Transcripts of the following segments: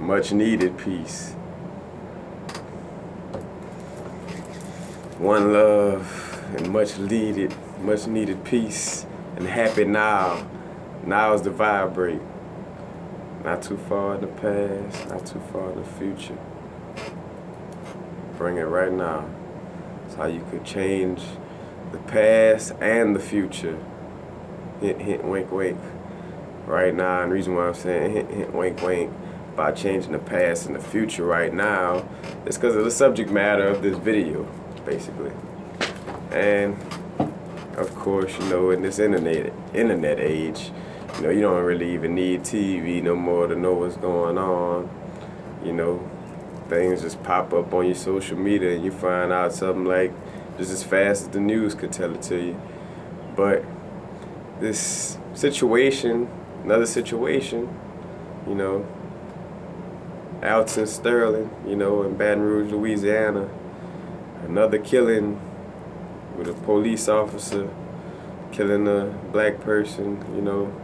much needed peace. One love and much needed peace. And happy now. Now is to vibrate. Not too far in the past, not too far in the future. Bring it right now. That's how you could change the past and the future. Hint, hint, wink, wink. Right now, and the reason why I'm saying hint, hint, wink, wink about changing the past and the future right now is because of the subject matter of this video, basically. And of course, you know, in this internet age, you know, you don't really even need TV no more to know what's going on. You know, things just pop up on your social media and you find out something like just as fast as the news could tell it to you. But this situation, another situation, you know, Alton Sterling, you know, in Baton Rouge, Louisiana, another killing with a police officer killing a black person, you know,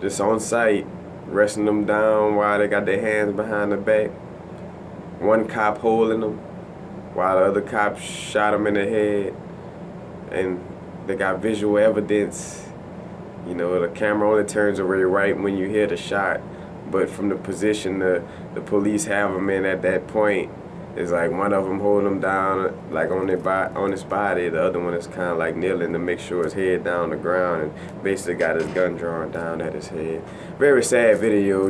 just on sight, resting them down while they got their hands behind their back. One cop holding them while the other cop shot him in the head. And they got visual evidence. You know, the camera only turns away right when you hear the shot. But from the position the police have him in at that point, it's like one of them holding him down like on his body, the other one is kind of like kneeling to make sure his head down on the ground and basically got his gun drawn down at his head. Very sad video.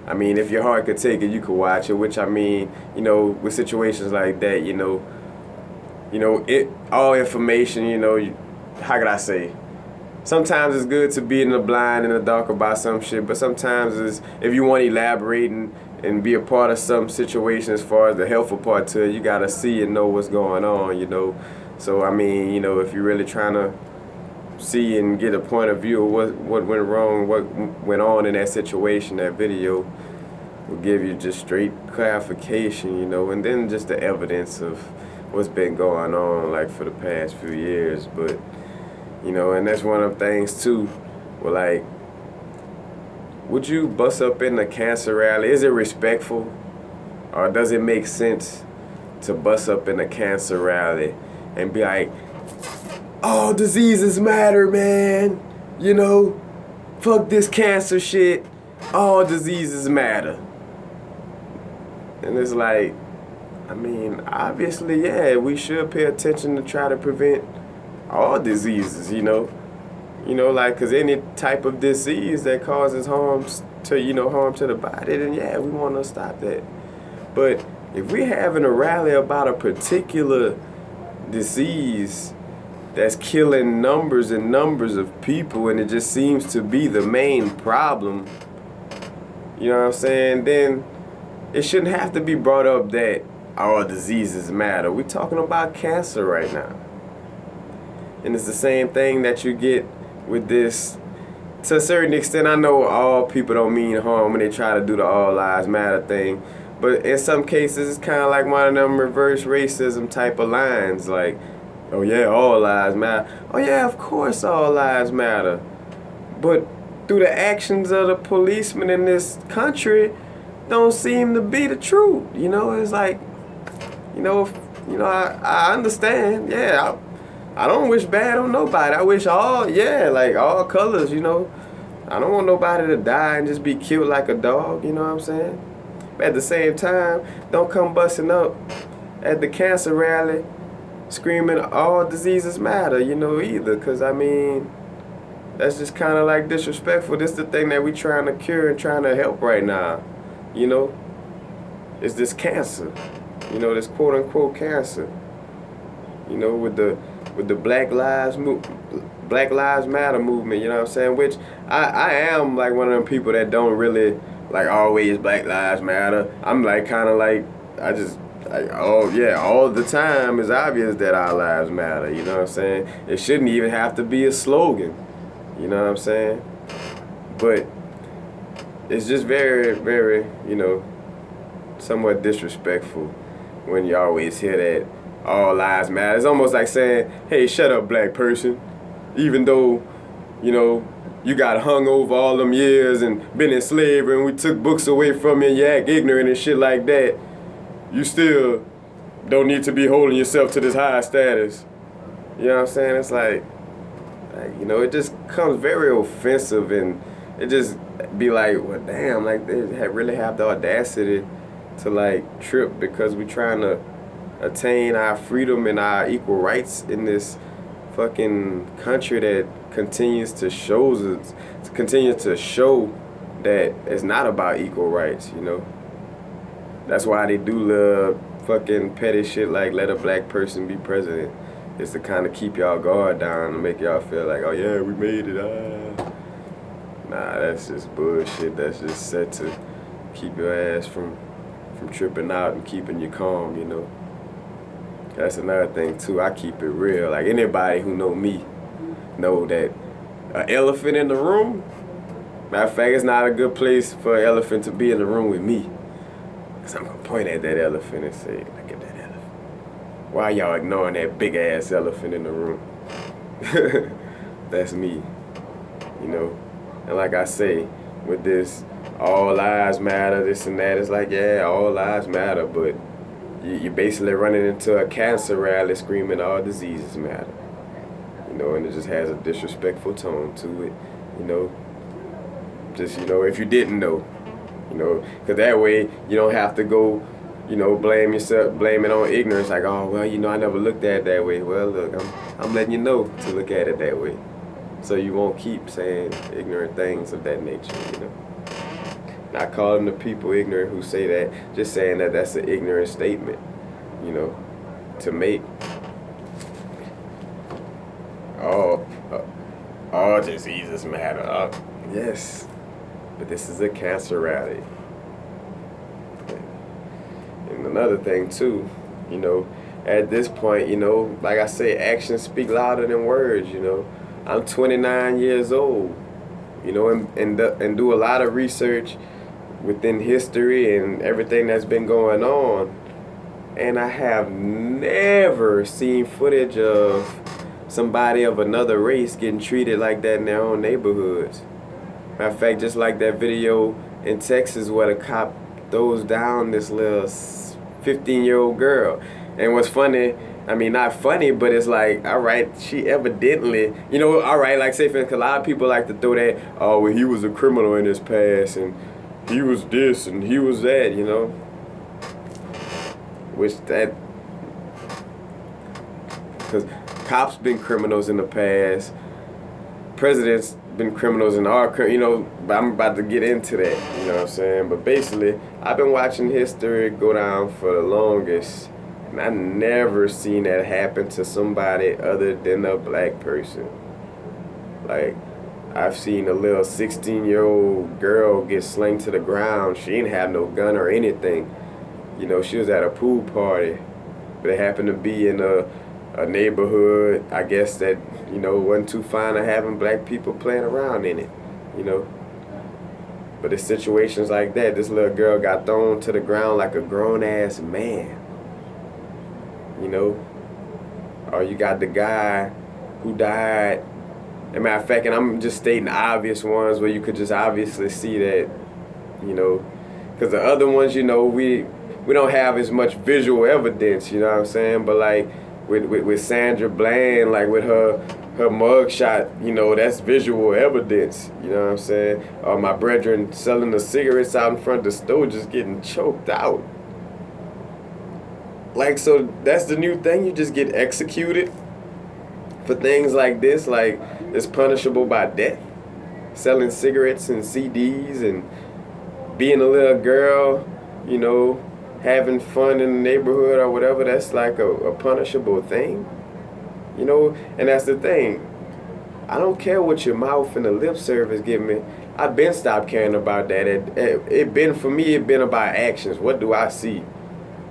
I mean, if your heart could take it, you could watch it, which I mean, you know, with situations like that, you know, all information, you know, how could I say? Sometimes it's good to be in the blind and the dark about some shit, but sometimes it's, if you want to elaborate and be a part of some situation as far as the helpful part to it, you got to see and know what's going on, you know. So, I mean, you know, if you're really trying to see and get a point of view of what went wrong, what went on in that situation, that video will give you just straight clarification, you know, and then just the evidence of what's been going on, like, for the past few years. But, you know, and that's one of the things, too, where, like, would you bust up in the cancer rally? Is it respectful? Or does it make sense to bust up in a cancer rally and be like, all diseases matter, man. You know, fuck this cancer shit. All diseases matter. And it's like, I mean, obviously, yeah, we should pay attention to try to prevent all diseases, you know. You know, like, because any type of disease that causes harm to the body, then yeah, we want to stop that. But if we're having a rally about a particular disease that's killing numbers and numbers of people, and it just seems to be the main problem, you know what I'm saying, then it shouldn't have to be brought up that all diseases matter. We're talking about cancer right now. And it's the same thing that you get with this. To a certain extent, I know all people don't mean harm when they try to do the all lives matter thing, but in some cases it's kind of like one of them reverse racism type of lines, like, oh yeah, all lives matter. Oh yeah, of course all lives matter. But through the actions of the policemen in this country, don't seem to be the truth. You know, it's like, I understand. Yeah, I don't wish bad on nobody. I wish all colors, you know. I don't want nobody to die and just be killed like a dog, you know what I'm saying? But at the same time, don't come busting up at the cancer rally screaming all diseases matter, you know, either. Because, I mean, that's just kind of like disrespectful. This is the thing that we trying to cure and trying to help right now, you know? It's this cancer, you know, this quote-unquote cancer. You know, with the Black Lives Matter movement, you know what I'm saying? Which I am like one of them people that don't really like always Black Lives Matter. I'm like kind of like all the time it's obvious that our lives matter, you know what I'm saying? It shouldn't even have to be a slogan, you know what I'm saying? But it's just very, very, you know, somewhat disrespectful when you always hear that all lives matter. It's almost like saying, hey, shut up, black person. Even though, you know, you got hung over all them years and been in slavery and we took books away from you and you act ignorant and shit like that, you still don't need to be holding yourself to this high status. You know what I'm saying? It's like you know, it just comes very offensive, and it just be like, well, damn, like they really have the audacity to like trip because we trying to attain our freedom and our equal rights in this fucking country that continues to show that it's not about equal rights, you know. That's why they do love fucking petty shit like let a black person be president. It's to kind of keep y'all guard down and make y'all feel like, oh yeah, we made it. Nah, that's just bullshit. That's just set to keep your ass from tripping out and keeping you calm, you know. That's another thing too. I keep it real. Like anybody who know me know that an elephant in the room, matter of fact, it's not a good place for an elephant to be in the room with me. Cause I'm gonna point at that elephant and say, look at that elephant. Why y'all ignoring that big ass elephant in the room? That's me, you know. And like I say, with this all lives matter, this and that, it's like, yeah, all lives matter, but you're basically running into a cancer rally screaming all diseases matter. You know, and it just has a disrespectful tone to it, you know. Just, you know, if you didn't know, you know, because that way you don't have to go, you know, blame it on ignorance, like, oh, well, you know, I never looked at it that way. Well, look, I'm letting you know to look at it that way, so you won't keep saying ignorant things of that nature, you know. Not calling the people ignorant who say that, just saying that that's an ignorant statement, you know, to make. All diseases matter. Yes, but this is a cancer rally. And another thing too, you know, at this point, you know, like I say, actions speak louder than words, you know. I'm 29 years old, you know, and do a lot of research within history and everything that's been going on. And I have never seen footage of somebody of another race getting treated like that in their own neighborhoods. Matter of fact, just like that video in Texas where the cop throws down this little 15-year-old girl. And what's funny, I mean, not funny, but it's like, all right, she evidently, you know, all right, like say, because a lot of people like to throw that, oh, well, he was a criminal in his past, and he was this, and he was that, you know. Which that, because cops been criminals in the past, presidents been criminals in our, you know, but I'm about to get into that, you know what I'm saying? But basically, I've been watching history go down for the longest, and I never seen that happen to somebody other than a black person. Like, I've seen a little 16-year-old girl get slung to the ground. She didn't have no gun or anything. You know, she was at a pool party, but it happened to be in a neighborhood, I guess, that, you know, wasn't too fine of having black people playing around in it, you know. But it's situations like that. This little girl got thrown to the ground like a grown-ass man, you know. Or you got the guy who died. As a matter of fact, and I'm just stating the obvious ones where you could just obviously see that, you know, because the other ones, you know, we don't have as much visual evidence, you know what I'm saying? But like with Sandra Bland, like with her mugshot, you know, that's visual evidence, you know what I'm saying? Or my brethren selling the cigarettes out in front of the store just getting choked out. Like, so that's the new thing, you just get executed for things like this, like it's punishable by death. Selling cigarettes and CDs and being a little girl, you know, having fun in the neighborhood or whatever, that's like a punishable thing. You know, and that's the thing. I don't care what your mouth and the lip service give me. I've been stopped caring about that. It been, for me, it been about actions. What do I see?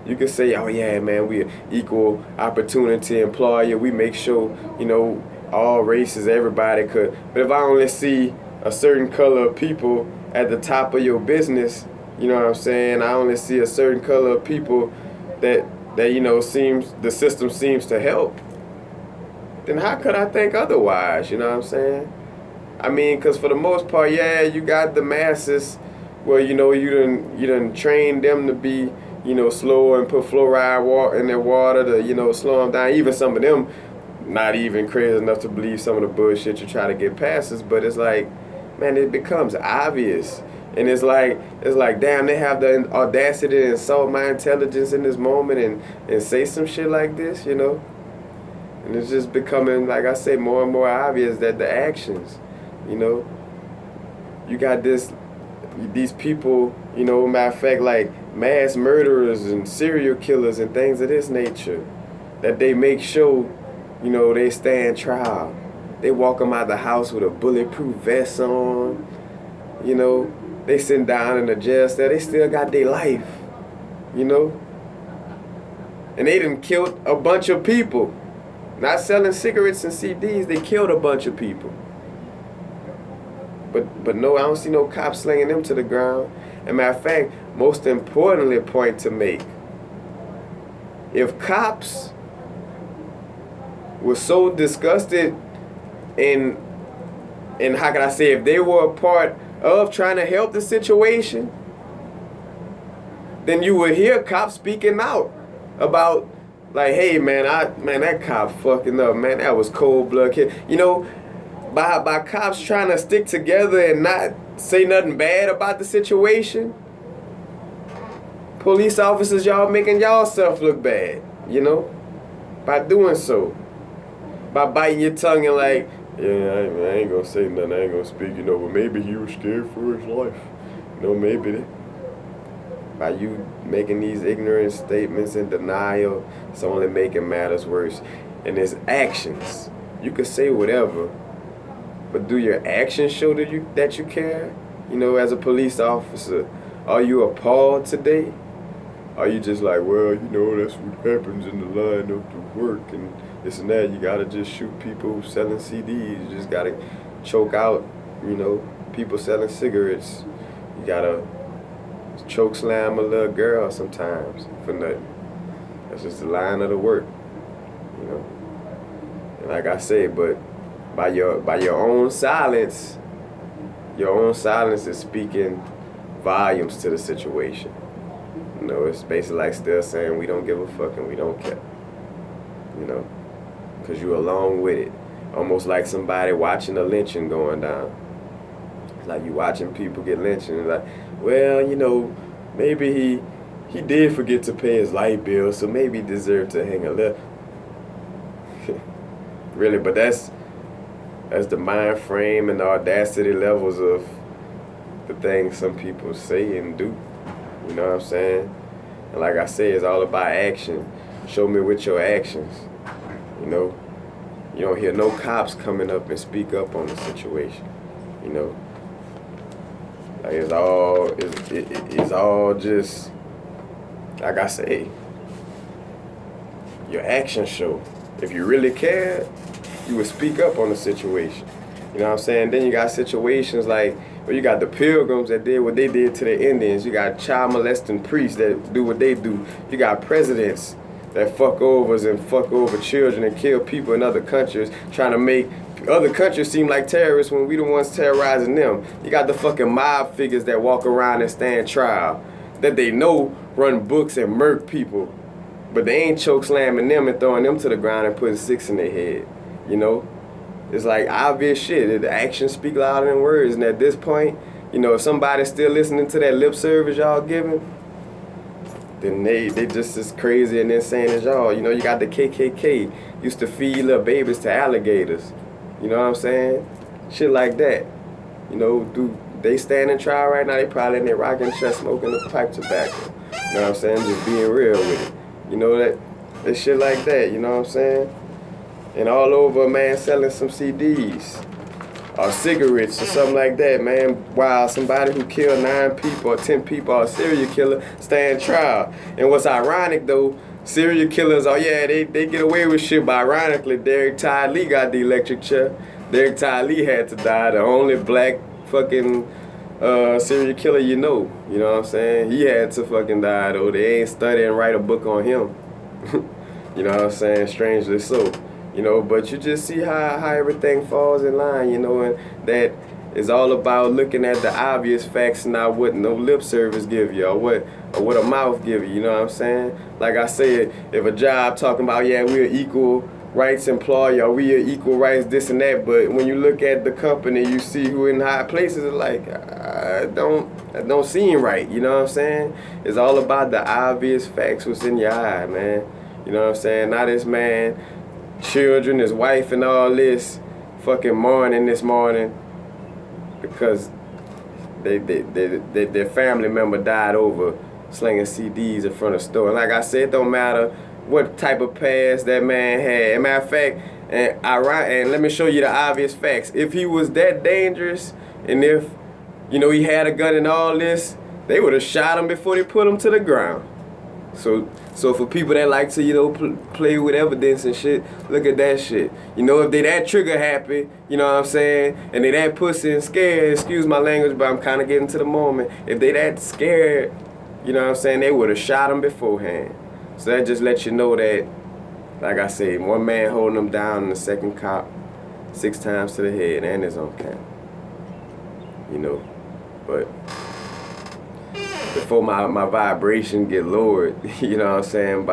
You can say, oh yeah, man, we an equal opportunity employer. We make sure, you know, all races, everybody could. But if I only see a certain color of people at the top of your business, you know what I'm saying? I only see a certain color of people that you know, the system seems to help. Then how could I think otherwise? You know what I'm saying? I mean, because for the most part, yeah, you got the masses where, you know, you done train them to be, you know, slow and put fluoride in their water to, you know, slow them down. Even some of them not even crazy enough to believe some of the bullshit you try to get past us. But it's like, man, it becomes obvious. And it's like, damn, they have the audacity to insult my intelligence in this moment and say some shit like this, you know? And it's just becoming, like I say, more and more obvious that the actions, you know, you got these people, you know, matter of fact, like mass murderers and serial killers and things of this nature, that they make sure, you know, they stand trial. They walk them out the house with a bulletproof vest on, you know, they sitting down in the jail cell, they still got their life, you know, and they done killed a bunch of people. Not selling cigarettes and CDs, they killed a bunch of people. But no, I don't see no cops slinging them to the ground. And matter of fact, most importantly, point to make, if cops were so disgusted and how can I say, if they were a part of trying to help the situation, then you would hear cops speaking out about, like, hey, man, that cop fucking up, man. That was cold blood kid. You know, by cops trying to stick together and not say nothing bad about the situation, police officers, y'all making y'all self look bad, you know, by doing so. By biting your tongue and like, yeah, I ain't gonna say nothing, I ain't gonna speak, you know, but maybe he was scared for his life. You know, maybe by you making these ignorant statements and denial, it's only making matters worse. And it's actions. You can say whatever, but do your actions show that you care? You know, as a police officer, are you appalled today? Are you just like, well, you know, that's what happens in the line of the work and this and that. You gotta just shoot people selling CDs. You just gotta choke out, you know, people selling cigarettes. You gotta choke slam a little girl sometimes for nothing. That's just the line of the work, you know. And like I say, but by your own silence is speaking volumes to the situation. You know, it's basically like still saying we don't give a fuck and we don't care. You know, because you're along with it. Almost like somebody watching a lynching going down. Like you watching people get lynched and like, well, you know, maybe he did forget to pay his light bill, so maybe he deserved to hang a little. Really, but that's the mind frame and the audacity levels of the things some people say and do. You know what I'm saying? And like I say, it's all about action. Show me with your actions. You know? You don't hear no cops coming up and speak up on the situation. You know? Like it's all just, like I say, your actions show. If you really cared, you would speak up on the situation. You know what I'm saying? Then you got situations like, well, you got the Pilgrims that did what they did to the Indians. You got child molesting priests that do what they do. You got presidents that fuck overs and fuck over children and kill people in other countries, trying to make other countries seem like terrorists when we the ones terrorizing them. You got the fucking mob figures that walk around and stand trial, that they know run books and murk people, but they ain't choke slamming them and throwing them to the ground and putting six in their head. You know? It's like obvious shit. The actions speak louder than words. And at this point, you know, if somebody's still listening to that lip service y'all giving, then they just as crazy and insane as y'all. You know, you got the KKK used to feed little babies to alligators. You know what I'm saying? Shit like that. You know, do they stand in trial right now? They probably in their rocking chair smoking the pipe tobacco. You know what I'm saying? Just being real with it. You know that shit like that. You know what I'm saying? And all over, man, selling some CDs or cigarettes or something like that, man, while somebody who killed 9 people or 10 people or a serial killer stand trial. And what's ironic, though, serial killers, oh yeah, they get away with shit, but ironically, Derek Ty Lee got the electric chair. Derek Ty Lee had to die, the only black fucking serial killer you know. You know what I'm saying? He had to fucking die, though. They ain't study and write a book on him. You know what I'm saying? Strangely so. you know, but you just see how everything falls in line, you know, and that is all about looking at the obvious facts, not what no lip service give you, or what a mouth give you, you know what I'm saying? Like I said, if a job talking about, yeah, we're equal rights employer, or we are equal rights this and that, but when you look at the company, you see who in high places, it's like, don't seem right, you know what I'm saying? It's all about the obvious facts what's in your eye, man. You know what I'm saying? Now this man, children, his wife and all this, fucking mourning this morning because their family member died over slinging CDs in front of the store. And like I said, it don't matter what type of past that man had. As a matter of fact, and let me show you the obvious facts. If he was that dangerous, and if, you know, he had a gun and all this, they would have shot him before they put him to the ground. So for people that like to, you know, play with evidence and shit, look at that shit. You know, if they that trigger happy, you know what I'm saying, and they that pussy and scared, excuse my language, but I'm kind of getting to the moment. If they that scared, you know what I'm saying, they would have shot him beforehand. So that just lets you know that, like I said, one man holding him down and the second cop 6 times to the head and his own camp. You know, but before my vibration get lowered, you know what I'm saying,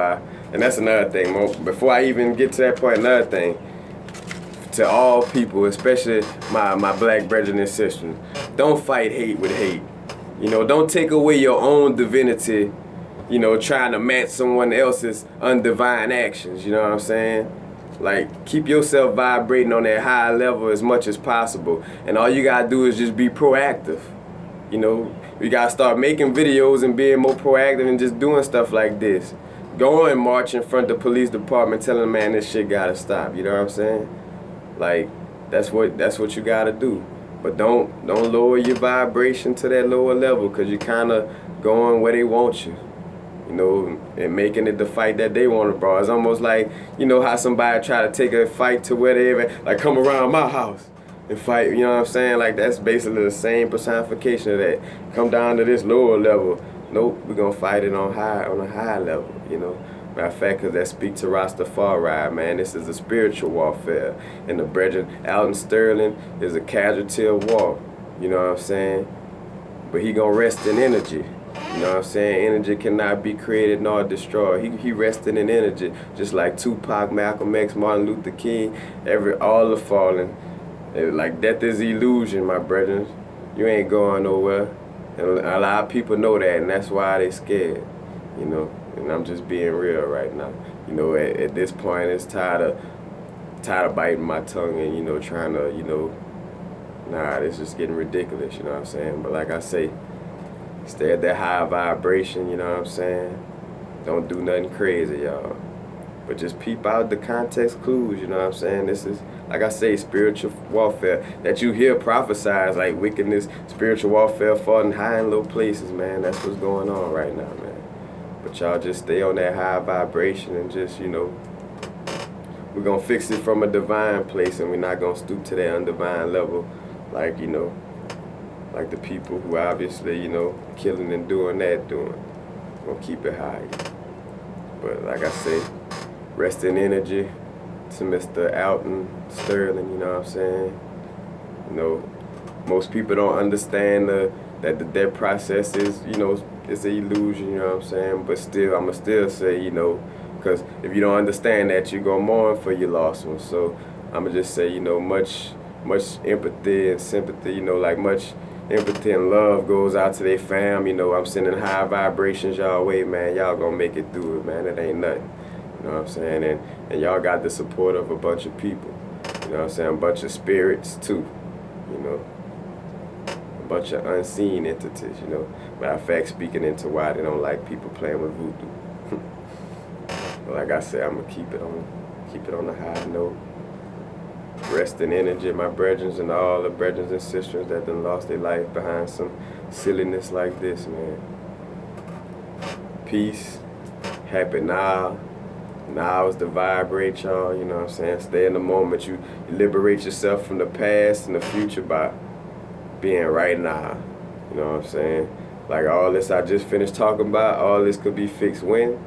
and that's another thing, before I even get to that point, another thing, to all people, especially my black brethren and sisters, don't fight hate with hate. You know, don't take away your own divinity, you know, trying to match someone else's undivine actions, you know what I'm saying? Like, keep yourself vibrating on that high level as much as possible, and all you gotta do is just be proactive, you know? We gotta start making videos and being more proactive and just doing stuff like this. Go and march in front of the police department telling them, man, this shit gotta stop. You know what I'm saying? Like, that's what you gotta do. But don't lower your vibration to that lower level, because you're kind of going where they want you. You know, and making it the fight that they want to bro. It's almost like, you know, how somebody try to take a fight to where they like, come around my house and fight, you know what I'm saying? Like, that's basically the same personification of that. Come down to this lower level. Nope, we're going to fight it on a high level, you know? Matter of fact, because that speaks to Rastafari, man. This is a spiritual warfare. And the brethren, Alton Sterling, is a casualty of war, you know what I'm saying? But he going to rest in energy. You know what I'm saying? Energy cannot be created nor destroyed. He rested in energy, just like Tupac, Malcolm X, Martin Luther King, all the fallen. Like, death is illusion, my brethren. You ain't going nowhere. And a lot of people know that, and that's why they scared, you know. And I'm just being real right now. You know, at this point, it's tired of biting my tongue and, you know, trying to, you know, nah, this is getting ridiculous, you know what I'm saying? But like I say, stay at that high vibration, you know what I'm saying? Don't do nothing crazy, y'all. But just peep out the context clues, you know what I'm saying? This is, like I say, spiritual warfare. That you hear prophesied, like wickedness, spiritual warfare, falling high in low places, man. That's what's going on right now, man. But y'all just stay on that high vibration and just, you know, we're going to fix it from a divine place, and we're not going to stoop to that undivine level like, you know, like the people who obviously, you know, killing and doing that, we're going to keep it high. But like I say, rest in energy to Mr. Alton Sterling, you know what I'm saying? You know, most people don't understand that the death process is, you know, it's an illusion, you know what I'm saying? But still, I'ma still say, you know, because if you don't understand that, you're going to mourn for your lost ones. So I'ma just say, you know, much empathy and sympathy, you know, like much empathy and love goes out to their fam. You know, I'm sending high vibrations y'all way, man. Y'all gonna make it through it, man. It ain't nothing. You know what I'm saying? And y'all got the support of a bunch of people. You know what I'm saying? A bunch of spirits too. You know, a bunch of unseen entities. You know, matter of fact, speaking into why they don't like people playing with voodoo. But like I said, I'm gonna keep it on a high note. Rest in energy, my brethren, and all the brethren and sisters that done lost their life behind some silliness like this, man. Peace. Happy now. Now is the vibrate, y'all. You know what I'm saying? Stay in the moment. You liberate yourself from the past and the future by being right now. You know what I'm saying? Like all this I just finished talking about, all this could be fixed when?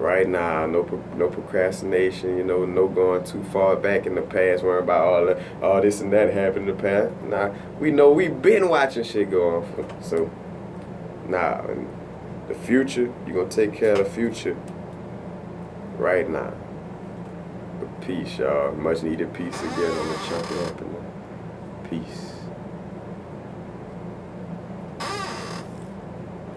right now. No procrastination. You know, no going too far back in the past, worrying about all this and that happened in the past. Nah, we know we've been watching shit go on. So, nah, in the future, you're gonna take care of the future right now. But peace, y'all. Much needed peace again on the Chunky Happening. Peace.